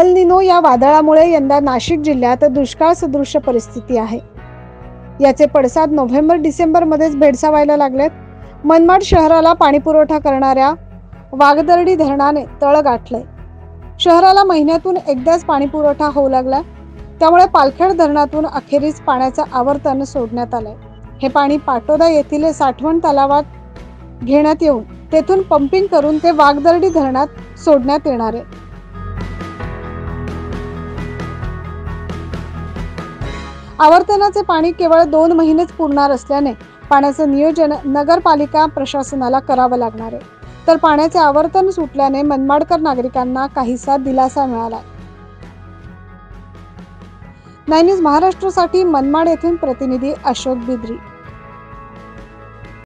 अल निनो या वादळामुळे यंदा नाशिक जिल्ह्यात दुष्काळ सदृश परिस्थिती आहे। याचे पडसाद नोव्हेंबर-डिसेंबर मध्येच भेडसावायला लागलेत। मनमाड शहराला पाणी पुरवठा करणाऱ्या वागदरडी धरणाने तळ गाठलंय। शहराला महिन्यातून एकदाच पाणी पुरवठा होऊ लागला, त्यामुळे पालखेड धरणातून अखेरीस पाण्याचं आवर्तन सोडण्यात आलंय। हे पाणी पाटोदा येथील साठवण तलावात घेण्यात येऊन तेथून पंपिंग करून ते वागदरडी धरणात सोडण्यात येणार आहे। आवर्तनाचे पाणी केवळ 2 महिनेच पुरणार असल्याने पाण्याचं नियोजन नगरपालिका प्रशासनाला करावं लागणार आहे। तर पाण्याचे आवर्तन सुटल्याने मनमाडकर नागरिकांना काहीसा दिलासा मिळाला। 9 न्यूज महाराष्ट्रासाठी मनमाड येथून प्रतिनिधी अशोक बिद्री।